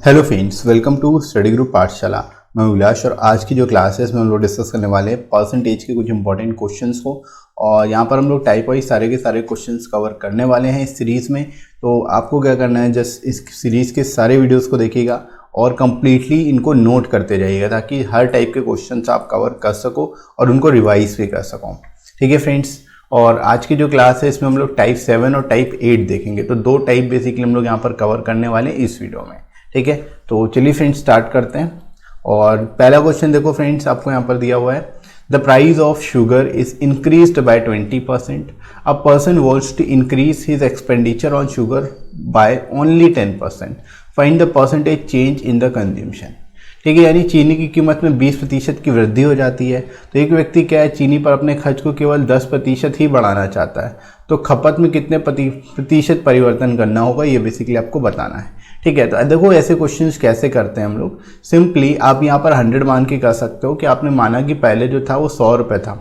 Hello friends, welcome to study group Pathshala. मैं उल्लास और आज की जो क्लास है इसमें हम लोग डिस्कस करने वाले हैं परसेंटेज के कुछ इंपॉर्टेंट क्वेश्चंस को। और यहाँ पर हम लोग टाइप वाइज सारे के सारे क्वेश्चंस कवर करने वाले हैं इस सीरीज़ में। तो आपको क्या करना है, जस्ट इस सीरीज़ के सारे वीडियोज़ को देखिएगा और कम्प्लीटली इनको नोट करते जाइएगा ताकि हर टाइप के क्वेश्चंस आप कवर कर सको और उनको रिवाइज भी कर सको। ठीक है फ्रेंड्स, और आज की जो क्लास है इसमें हम लोग टाइप 7 और टाइप 8 देखेंगे। तो दो टाइप बेसिकली हम लोग यहाँ पर कवर करने वाले हैं इस वीडियो में। ठीक है, तो चलिए फ्रेंड्स स्टार्ट करते हैं। और पहला क्वेश्चन देखो फ्रेंड्स, आपको यहाँ पर दिया हुआ है the price of sugar is increased by 20%। A person wants to increase his expenditure on sugar by only 10%। Find the percentage change in the consumption. ठीक है, यानी चीनी की कीमत में 20% की वृद्धि हो जाती है। तो एक व्यक्ति क्या है, चीनी पर अपने खर्च को केवल 10% ही बढ़ाना चाहता है। तो खपत में कितने प्रतिशत परिवर्तन करना होगा, ये बेसिकली आपको बताना है। ठीक है, तो देखो ऐसे क्वेश्चंस कैसे करते हैं हम लोग। सिंपली आप यहाँ पर 100 मान के कर सकते हो कि आपने माना कि पहले जो था वो 100 रुपये था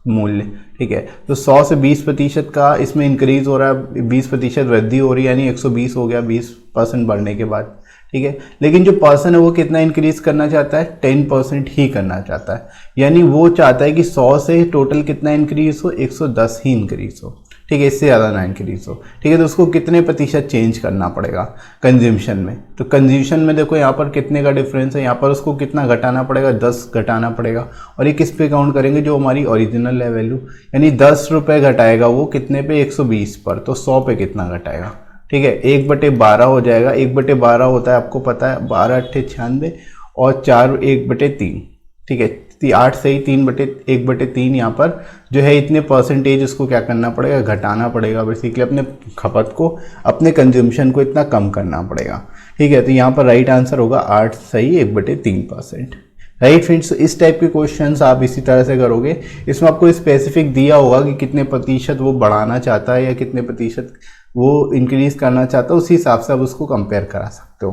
मूल्य। ठीक है, तो 100 से 20% का इसमें इंक्रीज हो रहा है, 20% वृद्धि हो रही है, यानी 120 हो गया 20% बढ़ने के बाद। ठीक है, लेकिन जो पर्सन है वो कितना इंक्रीज करना चाहता है, 10% ही करना चाहता है। यानी वो चाहता है कि 100 से टोटल कितना इंक्रीज हो, 110 ही इंक्रीज हो। ठीक है, इससे ज़्यादा ना इंक्रीज हो। ठीक है, तो उसको कितने प्रतिशत चेंज करना पड़ेगा कंज्यूमशन में। तो कंज्यूमशन में देखो यहाँ पर कितने का डिफरेंस है, यहाँ पर उसको कितना घटाना पड़ेगा, 10 घटाना पड़ेगा। और ये किस पे काउंट करेंगे, जो हमारी ओरिजिनल है वैल्यू, यानी 10 रुपये घटाएगा वो कितने पे, 120 पर। तो 100 पे कितना घटाएगा। ठीक है, 1/12 हो जाएगा। 1/12 होता है आपको पता है 12 8 96 और 4 1/3। ठीक है, 8 से ही 1/3 यहाँ पर जो है इतने परसेंटेज उसको क्या करना पड़ेगा, घटाना पड़ेगा। बेसिकली अपने खपत को, अपने कंज्यूमशन को इतना कम करना पड़ेगा। ठीक है, तो यहाँ पर राइट आंसर होगा 8 सही 1/3%। राइट फ्रेंड्स, इस टाइप के क्वेश्चंस आप इसी तरह से करोगे। इसमें आपको स्पेसिफिक दिया होगा कि कितने प्रतिशत वो बढ़ाना चाहता है या कितने प्रतिशत वो इंक्रीज करना चाहता है, उसी हिसाब से आप उसको कंपेयर करा सकते हो।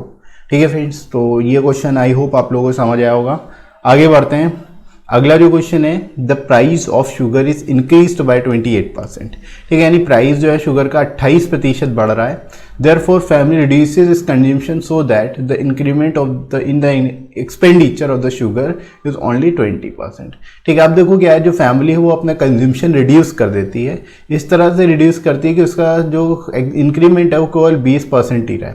ठीक है फ्रेंड्स, तो ये क्वेश्चन आई होप आप लोगों को समझ आया होगा। आगे बढ़ते हैं। अगला जो क्वेश्चन है, the price of sugar is increased bye 28%। ठीक है, यानी प्राइस जो है शुगर का 28% बढ़ रहा है। Therefore family reduces it's consumption so that the increment of the in the expenditure of the sugar is only 20%। ठीक है, आप देखो क्या है, जो फैमिली है वो अपना कंज्यूमशन रिड्यूस कर देती है, इस तरह से रिड्यूस करती है कि उसका जो इंक्रीमेंट है वो केवल 20% ही रहे।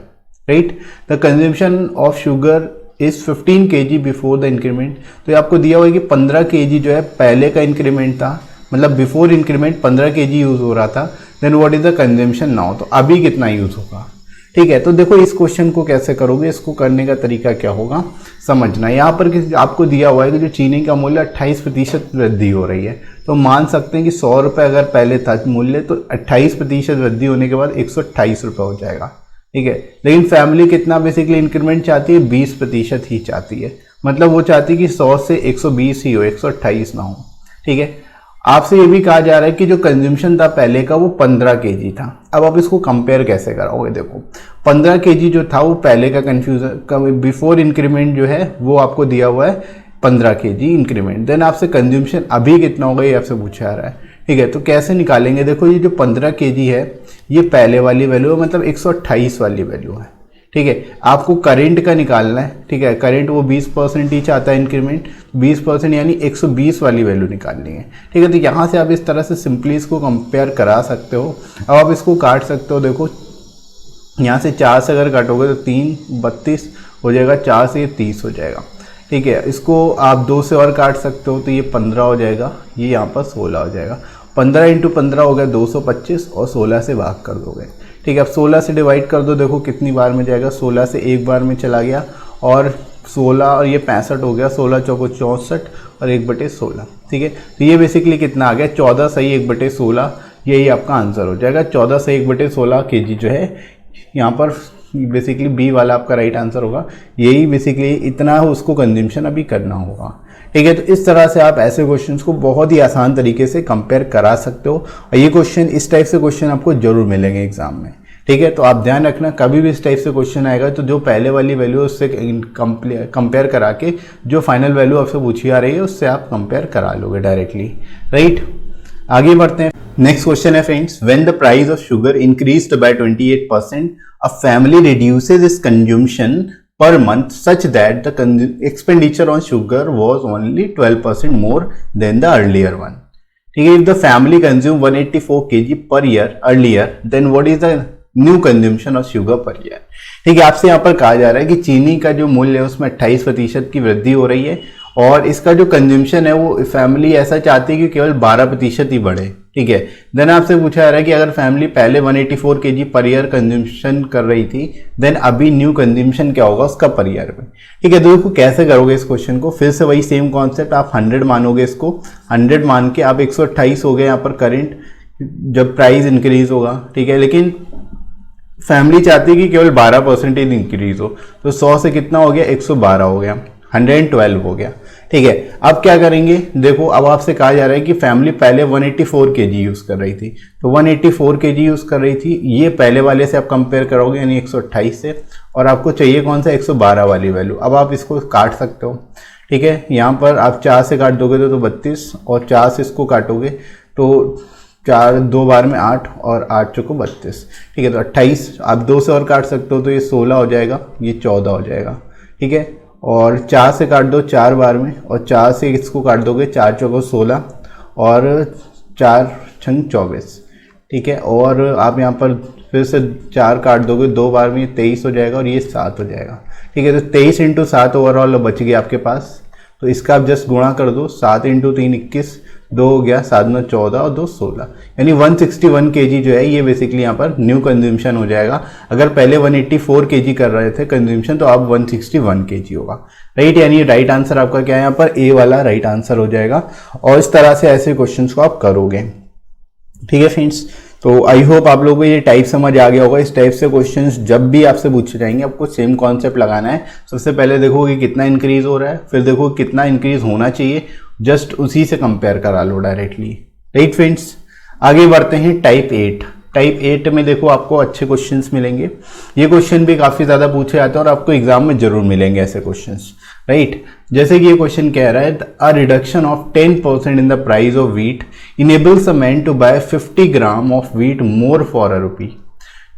Right, the consumption of sugar is 15 kg before the increment. तो ये आपको दिया हुआ है कि 15 kg जो है पहले का इंक्रीमेंट था, मतलब बिफोर इंक्रीमेंट 15 kg यूज हो रहा था। Then what is the consumption now, तो अभी कितना यूज होगा। ठीक है, तो देखो इस क्वेश्चन को कैसे करोगे, इसको करने का तरीका क्या होगा समझना। यहाँ पर आपको दिया हुआ है कि जो चीनी का मूल्य 28% वृद्धि हो रही है। तो मान सकते हैं कि 100 रुपये अगर पहले था मूल्य, तो 28% वृद्धि होने के बाद 128 रुपये हो जाएगा। ठीक है, लेकिन फैमिली कितना बेसिकली इंक्रीमेंट चाहती है, 20% ही चाहती है। मतलब वो चाहती है कि 100 से 120 ही हो, 128 ना हो। ठीक है, आपसे ये भी कहा जा रहा है कि जो कंज्यूमशन था पहले का वो 15 kg था। अब आप इसको कंपेयर कैसे कराओगे, देखो 15 kg जो था वो पहले का कंफ्यूजन बिफोर इंक्रीमेंट जो है वो आपको दिया हुआ है 15 kg इंक्रीमेंट। देन आपसे कंज्यूमशन अभी कितना होगा ये आपसे पूछा जा रहा है। ठीक है, तो कैसे निकालेंगे, देखो ये जो 15 kg है ये पहले वाली वैल्यू है, मतलब 128 वाली वैल्यू है। ठीक है, आपको करंट का निकालना है। ठीक है, करंट वो 20% ही चाहता है इंक्रीमेंट, 20% यानी 120 वाली वैल्यू निकालनी है। ठीक है, तो यहाँ से आप इस तरह से सिंपली इसको कंपेयर करा सकते हो। अब आप इसको काट सकते हो। देखो यहाँ से 4 से अगर काटोगे तो 3 32 हो जाएगा, 4 से ये 30 हो जाएगा। ठीक है, इसको आप 2 से और काट सकते हो तो ये 15 हो जाएगा, ये यहाँ पर 16 हो जाएगा। 15 × 15 हो गया 225 और 16 से भाग कर दोगे। ठीक है, अब 16 से डिवाइड कर दो, देखो कितनी बार में जाएगा, 16 से एक बार में चला गया और 16 और ये 65 हो गया, 16 चौको 64 और 1/16। ठीक है, तो ये बेसिकली कितना आ गया, 14 सही 1/16। यही आपका आंसर हो जाएगा, 14 सही 1/16 kg जो है यहाँ पर बेसिकली बी वाला आपका राइट आंसर होगा। यही बेसिकली इतना उसको कंज्यूमशन अभी करना होगा। ठीक है, तो इस तरह से आप ऐसे क्वेश्चंस को बहुत ही आसान तरीके से कंपेयर करा सकते हो। और ये क्वेश्चन, इस टाइप से क्वेश्चन आपको जरूर मिलेंगे एग्जाम में। ठीक है, तो आप ध्यान रखना, कभी भी इस टाइप से क्वेश्चन आएगा तो जो पहले वाली वैल्यू है उससे कंपेयर करा के जो फाइनल वैल्यू आपसे पूछी आ रही है उससे आप कंपेयर करा लोगे डायरेक्टली। राइट, आगे बढ़ते हैं। नेक्स्ट क्वेश्चन है friends, when the price of sugar increased by 28%, a family reduces it's consumption per month such that the expenditure on sugar was only 12% more than the earlier one. ठीक है, if the family consumed 184 kg per year earlier, then what is the new consumption of sugar per year? ठीक है, आपसे यहाँ पर कहा जा रहा है कि चीनी का जो मूल्य है उसमें 28% की वृद्धि हो रही है और इसका जो कंज्यूमशन है वो फैमिली ऐसा चाहती है कि केवल 12% ही बढ़े। ठीक है, देन आपसे पूछा जा रहा है कि अगर फैमिली पहले 184 kg पर ईयर कंज्यूमशन कर रही थी, देन अभी न्यू कंज्यूमशन क्या होगा उसका पर ईयर में। ठीक है, तो देखो कैसे करोगे इस क्वेश्चन को, फिर से वही सेम कॉन्सेप्ट, आप 100 मानोगे, इसको 100 मान के आप 128 हो गए यहाँ पर करेंट जब प्राइस इंक्रीज होगा। ठीक है, लेकिन फैमिली चाहती है कि केवल 12% इंक्रीज हो, तो 100 से कितना हो गया, 112 हो गया, 112 हो गया। ठीक है, अब क्या करेंगे, देखो अब आपसे कहा जा रहा है कि फैमिली पहले 184 kg यूज़ कर रही थी, तो 184 kg यूज़ कर रही थी, ये पहले वाले से आप कंपेयर करोगे यानी 128 से, और आपको चाहिए कौन सा, 112 वाली वैल्यू। अब आप इसको काट सकते हो। ठीक है, यहाँ पर आप 4 से काट दोगे तो 32 और 4 से इसको काटोगे तो 4 2 बार में 8 और 8 चौको 32। ठीक है, तो 28 आप 2 से और काट सकते हो तो ये 16 हो जाएगा, ये 14 हो जाएगा। ठीक है, और 4 से काट दो 4 बार में और 4 से इसको काट दोगे, 4 चौको 16 और 4 छंग 24। ठीक है, और आप यहाँ पर फिर से 4 काट दोगे 2 बार में, 23 हो जाएगा और ये 7 हो जाएगा। ठीक है, तो 23 × 7 ओवरऑल बच गया आपके पास, तो इसका आप जस्ट गुणा कर दो, 7 × 3 21, 2 हो गया, 7 9 14 और 2 16, यानी 161 kg जो है ये बेसिकली यहाँ पर न्यू कंज्यूमशन हो जाएगा। अगर पहले 184 kg कर रहे थे कंज्यूमशन तो अब 161 kg होगा। राइट, यानी राइट आंसर आपका क्या है यहाँ पर, ए वाला राइट आंसर हो जाएगा। और इस तरह से ऐसे क्वेश्चन को आप करोगे। ठीक है फ्रेंड्स, तो आई होप आप लोगों को ये टाइप समझ आ गया होगा। इस टाइप से क्वेश्चंस जब भी आपसे पूछे जाएंगे आपको सेम कॉन्सेप्ट लगाना है। सबसे पहले देखो कि कितना इंक्रीज हो रहा है, फिर देखो कितना इंक्रीज होना चाहिए, जस्ट उसी से कंपेयर करा लो डायरेक्टली। राइट फ्रेंड्स, आगे बढ़ते हैं टाइप 8। टाइप 8 में देखो आपको अच्छे क्वेश्चंस मिलेंगे। ये क्वेश्चन भी काफ़ी ज़्यादा पूछे जाते हैं और आपको एग्जाम में जरूर मिलेंगे ऐसे क्वेश्चंस। राइट, जैसे कि ये क्वेश्चन कह रहा है, a reduction of 10% in the price of wheat enables a man to buy 50 gram of wheat more for ₹1,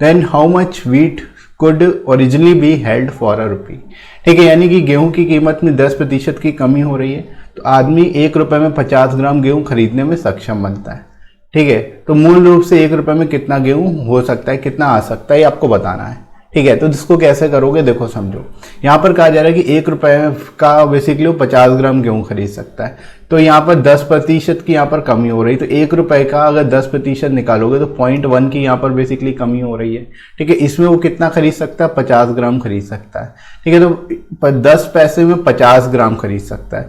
then how much wheat could originally be held for ₹1। ठीक है, यानी कि गेहूं की कीमत में 10% की कमी हो रही है, तो आदमी ₹1 में 50 ग्राम गेहूं खरीदने में सक्षम बनता है। ठीक है, तो मूल रूप से ₹1 में कितना गेहूं हो सकता है, कितना आ सकता है, ये आपको बताना है। ठीक है, तो इसको कैसे करोगे देखो समझो। यहाँ पर कहा जा रहा है कि ₹1 का बेसिकली वो 50 ग्राम गेहूं खरीद सकता है, तो यहाँ पर 10% की यहाँ पर कमी हो रही है, तो ₹1 का अगर 10% निकालोगे तो 0.1 की यहाँ पर बेसिकली कमी हो रही है। ठीक है, इसमें वो कितना खरीद सकता है, 50 ग्राम खरीद सकता है। ठीक है, तो 10 पैसे में 50 ग्राम खरीद सकता है,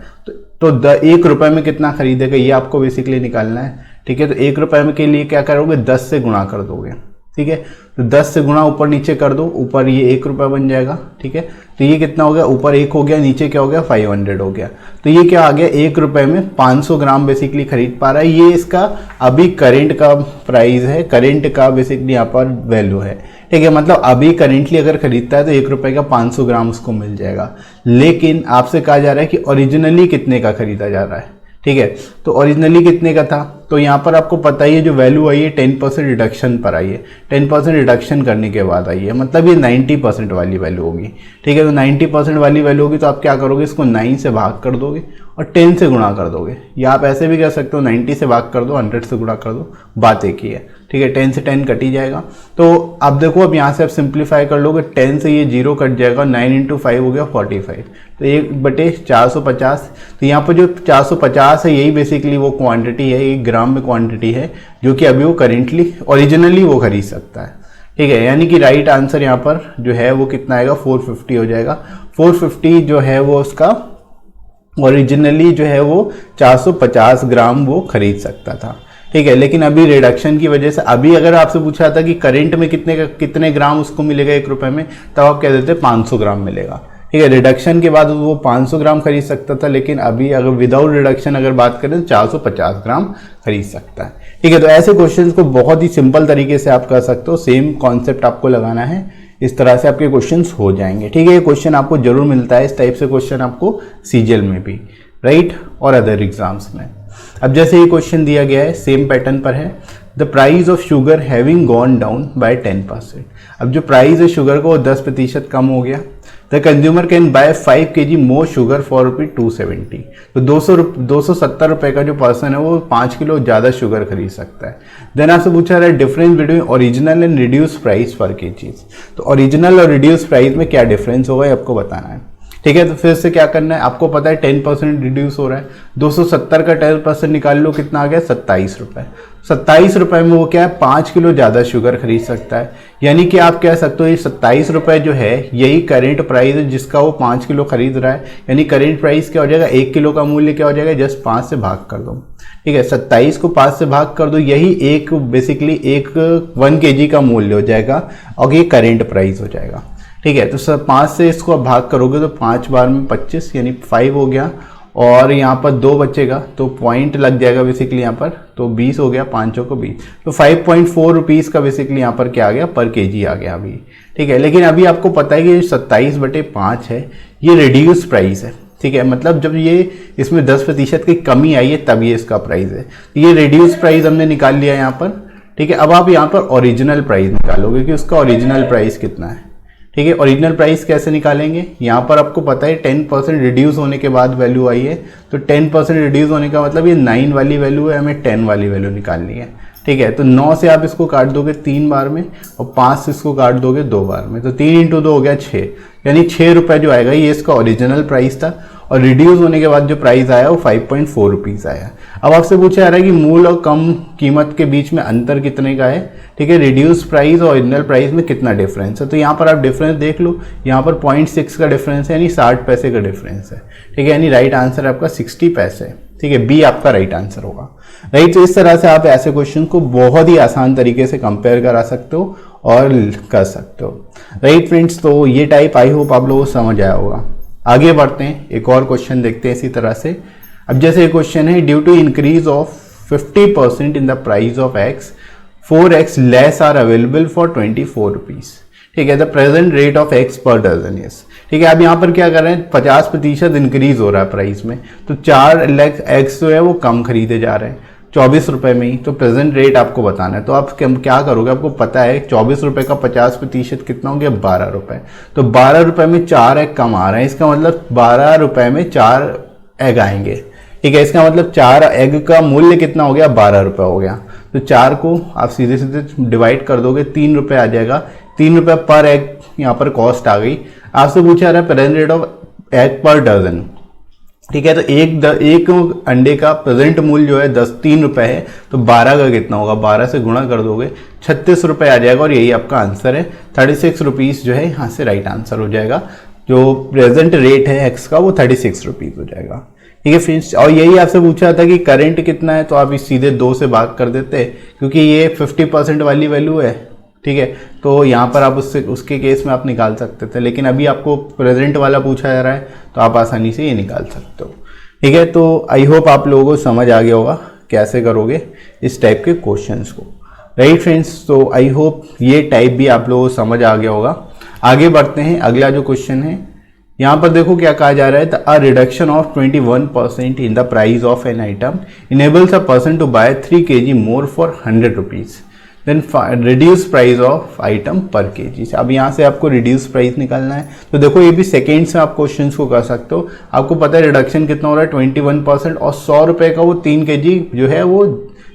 तो ₹1 में कितना खरीदेगा ये आपको बेसिकली निकालना है। ठीक है, तो ₹1 के लिए क्या करोगे, 10 से गुणा कर दोगे। ठीक है, तो 10 से गुणा ऊपर नीचे कर दो, ऊपर ये ₹1 बन जाएगा। ठीक है, तो ये कितना हो गया, ऊपर 1 हो गया, नीचे क्या हो गया, 500 हो गया। तो ये क्या आ गया, ₹1 में 500 ग्राम बेसिकली खरीद पा रहा है। ये इसका अभी करेंट का प्राइस है, करेंट का बेसिकली यहाँ पर वैल्यू है। ठीक है, मतलब अभी करेंटली अगर खरीदता है तो ₹1 का 500 ग्राम उसको मिल जाएगा। लेकिन आपसे कहा जा रहा है कि ओरिजिनली कितने का खरीदा जा रहा है। ठीक है, तो ओरिजिनली कितने का था, तो यहाँ पर आपको पता ही है जो वैल्यू आई है 10% रिडक्शन पर आई है, 10% रिडक्शन करने के बाद आई है, मतलब ये 90% वाली वैल्यू होगी। ठीक है, तो 90% वाली वैल्यू होगी तो आप क्या करोगे, इसको 9 से भाग कर दोगे और 10 से गुणा कर दोगे, या आप ऐसे भी कर सकते हो 90 से भाग कर दो, 100 से गुणा कर दो, बात एक ही है। ठीक है, 10 से 10 कट ही जाएगा। तो अब देखो, अब यहाँ से आप सिंप्लीफाई कर लोगे, 10 से ये 0 कट जाएगा, 9 × 5 हो गया 45, तो 1/450। तो यहाँ पर जो 450 है यही बेसिकली वो क्वांटिटी है, ये ग्राम में क्वांटिटी है जो कि अभी वो करेंटली ओरिजिनली वो खरीद सकता है। ठीक है, यानी कि राइट आंसर यहाँ पर जो है वो कितना आएगा, 450 हो जाएगा। 450 जो है वो उसका ओरिजिनली जो है वो 450 ग्राम वो खरीद सकता था। ठीक है, लेकिन अभी रिडक्शन की वजह से, अभी अगर आपसे पूछा था कि करंट में कितने ग्राम उसको मिलेगा ₹1 में, तब आप कह देते 500 ग्राम मिलेगा। ठीक है, रिडक्शन के बाद वो 500 ग्राम खरीद सकता था, लेकिन अभी अगर विदाउट रिडक्शन अगर बात करें तो 450 ग्राम खरीद सकता है। ठीक है, तो ऐसे क्वेश्चंस को बहुत ही सिंपल तरीके से आप कर सकते हो, सेम कॉन्सेप्ट आपको लगाना है, इस तरह से आपके क्वेश्चंस हो जाएंगे। ठीक है, ये क्वेश्चन आपको जरूर मिलता है, इस टाइप से क्वेश्चन आपको सीजीएल में भी, राइट, और अदर एग्जाम्स में। अब जैसे ये क्वेश्चन दिया गया है सेम पैटर्न पर है, the price of sugar having gone down by 10%। अब जो प्राइस है शुगर का वो 10% कम हो गया। The consumer can buy 5 kg more sugar for ₹270। तो 270 रुपये का जो पर्सन है वो 5 किलो ज़्यादा शुगर खरीद सकता है। देन आपसे पूछा रहा है difference between original and reduce price पर kg। तो ओरिजिनल और रिड्यूस प्राइस में क्या डिफरेंस होगा ये आपको बताना है, ठीक है। तो फिर से क्या करना है, आपको पता है 10% रिड्यूस हो रहा है, 270 का 10% निकाल लो, कितना आ गया 27 रुपये। 27 रुपये में वो क्या है 5 किलो ज़्यादा शुगर खरीद सकता है। यानी कि आप कह सकते हो ये 27 रुपये जो है यही करेंट प्राइस है जिसका वो 5 किलो खरीद रहा है। यानी करेंट प्राइस क्या हो जाएगा, 1 किलो का मूल्य क्या हो जाएगा, जस्ट 5 से भाग कर दो, ठीक है। 27 को 5 से भाग कर दो, यही एक बेसिकली 1 kg का मूल्य हो जाएगा और ये करेंट प्राइस हो जाएगा, ठीक है। तो सर 5 से इसको आप भाग करोगे तो 5 बार में 25 यानी 5 हो गया, और यहाँ पर 2 बचेगा तो पॉइंट लग जाएगा बेसिकली यहाँ पर, तो 20 हो गया, 5 को 20, तो 5.4 रुपीज़ का बेसिकली यहाँ पर क्या आ गया, पर kg आ गया अभी, ठीक है। लेकिन अभी आपको पता है कि 27/5 है ये रिड्यूस प्राइस है, ठीक है। मतलब जब ये इसमें 10% की कमी आई है तब ये इसका प्राइस है। ये रिड्यूस प्राइस हमने निकाल लिया यहाँ पर, ठीक है। अब आप यहाँ पर ओरिजिनल प्राइस निकालोगे कि उसका ओरिजिनल प्राइस कितना है, ठीक है। ओरिजिनल प्राइस कैसे निकालेंगे, यहाँ पर आपको पता है 10% रिड्यूस होने के बाद वैल्यू आई है, तो 10% रिड्यूस होने का मतलब ये 9 वाली वैल्यू है, हमें 10 वाली वैल्यू निकालनी है, ठीक है। तो 9 से आप इसको काट दोगे 3 बार में और 5 से इसको काट दोगे 2 बार में, तो 3 × 2 हो गया 6, यानी 6 रुपये जो आएगा ये इसका ओरिजिनल प्राइस था, और रिड्यूस होने के बाद जो प्राइस आया वो 5.4 रुपीज़ आया। अब आपसे पूछा जा रहा है कि मूल और कम कीमत के बीच में अंतर कितने का है, ठीक है। रिड्यूस प्राइस और ओरिजिनल प्राइस में कितना डिफरेंस है, तो यहाँ पर आप डिफरेंस देख लो, यहाँ पर 0.6 का डिफरेंस है, यानी 60 पैसे का डिफरेंस है, ठीक है। यानी राइट आंसर आपका 60 पैसे, ठीक है। बी आपका राइट आंसर होगा, राइट। तो इस तरह से आप ऐसे क्वेश्चन को बहुत ही आसान तरीके से कंपेयर करा सकते हो और कर सकते हो, राइट फ्रेंड्स। तो ये टाइप आई होप आप लोगों को समझ आया होगा। आगे बढ़ते हैं, एक और क्वेश्चन देखते हैं इसी तरह से। अब जैसे क्वेश्चन है, due to increase of 50% in the price of eggs, 4x less are available for 24 rupees, ठीक है। The present rate of eggs per dozen is, ठीक है। अब यहाँ पर क्या कर रहे हैं, 50% इंक्रीज हो रहा है प्राइस में, तो 4 लाख एक्स जो है वो कम खरीदे जा रहे हैं 24 रुपये में ही। तो प्रेजेंट रेट आपको बताना है, तो आप क्या करोगे, आपको पता है 24 रुपये का 50% कितना हो गया, 12 रुपये। तो 12 रुपये में 4 एग कम आ रहे हैं, इसका मतलब 12 रुपये में 4 एग आएंगे, ठीक है। इसका मतलब 4 एग का मूल्य कितना हो गया, 12 रुपये हो गया। तो 4 को आप सीधे सीधे डिवाइड कर दोगे, 3 रुपये आ जाएगा, 3 रुपये पर एग यहाँ पर कॉस्ट आ गई। आपसे पूछा रहा है present rate of egg per dozen, ठीक है। तो एक अंडे का प्रेजेंट मूल्य जो है 3 रुपये है, तो 12 का कितना होगा, 12 से गुणा कर दोगे 36 रुपये आ जाएगा, और यही आपका आंसर है। 36 रुपीज़ जो है यहाँ से राइट आंसर हो जाएगा। जो प्रेजेंट रेट है एक्स का वो 36 रुपीज़ हो जाएगा, ठीक है फ्रेंड्स। और यही आपसे पूछा था कि करंट कितना है, तो आप इस सीधे 2 से भाग कर देते हैं, क्योंकि ये 50% वाली वैल्यू है, ठीक है। तो यहाँ पर आप उसके केस में आप निकाल सकते थे, लेकिन अभी आपको प्रेजेंट वाला पूछा जा रहा है तो आप आसानी से ये निकाल सकते हो, ठीक है। तो आई होप आप लोगों को समझ आ गया होगा कैसे करोगे इस टाइप के क्वेश्चंस को, राइट फ्रेंड्स। तो आई होप ये टाइप भी आप लोगों को समझ आ गया होगा। आगे बढ़ते हैं, अगला जो क्वेश्चन है यहाँ पर देखो क्या कहा जा रहा है, a reduction of 21% in the price of an item enables a person to buy 3 kg more for 100 rupees, then reduce price of item per kg। अब यहाँ से आपको रिड्यूस प्राइस निकालना है, तो देखो ये भी सेकेंड्स में आप क्वेश्चन को कर सकते हो। आपको पता है रिडक्शन कितना हो रहा है 21%, और 100 रुपये का वो 3 kg जो है वो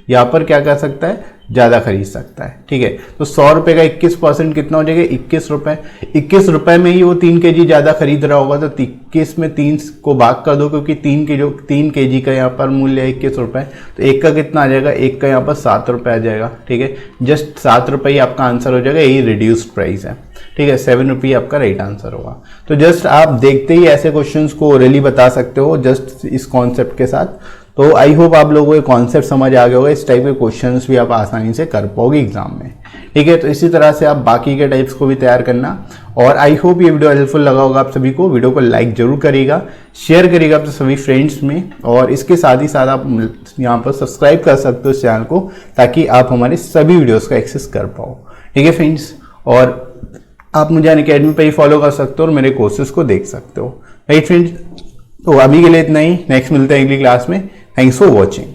यहाँ पर क्या कर सकता है, ज़्यादा खरीद सकता है, ठीक है। तो 100 रुपये का 21% कितना हो जाएगा, 21 रुपये। 21 रुपये में ही वो 3 kg ज़्यादा खरीद रहा होगा, तो 21 में 3 को भाग कर दो, क्योंकि 3 kg का यहाँ पर मूल्य है 21 रुपये, तो एक का कितना आ जाएगा, एक का यहाँ पर 7 रुपये आ जाएगा, ठीक है। जस्ट 7 रुपये ही आपका आंसर हो जाएगा, यही रिड्यूस्ड प्राइस है, ठीक है। 7 रुपये आपका राइट आंसर होगा। तो जस्ट आप देखते ही ऐसे क्वेश्चन को ओरली बता सकते हो, जस्ट इस कॉन्सेप्ट के साथ। तो आई होप आप लोगों को ये कॉन्सेप्ट समझ आ गया होगा, इस टाइप के क्वेश्चंस भी आप आसानी से कर पाओगे एग्जाम में, ठीक है। तो इसी तरह से आप बाकी के टाइप्स को भी तैयार करना, और आई होप ये वीडियो हेल्पफुल लगा होगा आप सभी को। वीडियो को लाइक जरूर करिएगा, शेयर करिएगा अपने सभी फ्रेंड्स में, और इसके साथ ही साथ आप यहाँ पर सब्सक्राइब कर सकते हो इस चैनल को, ताकि आप हमारे सभी वीडियोज़ का एक्सेस कर पाओ, ठीक है फ्रेंड्स। और आप मुझे अनअकैडमी पर ही फॉलो कर सकते हो और मेरे कोर्सेज को देख सकते हो, राइट फ्रेंड्स। तो अभी के लिए इतना ही, नेक्स्ट मिलते हैं अगली क्लास में। Thanks for watching.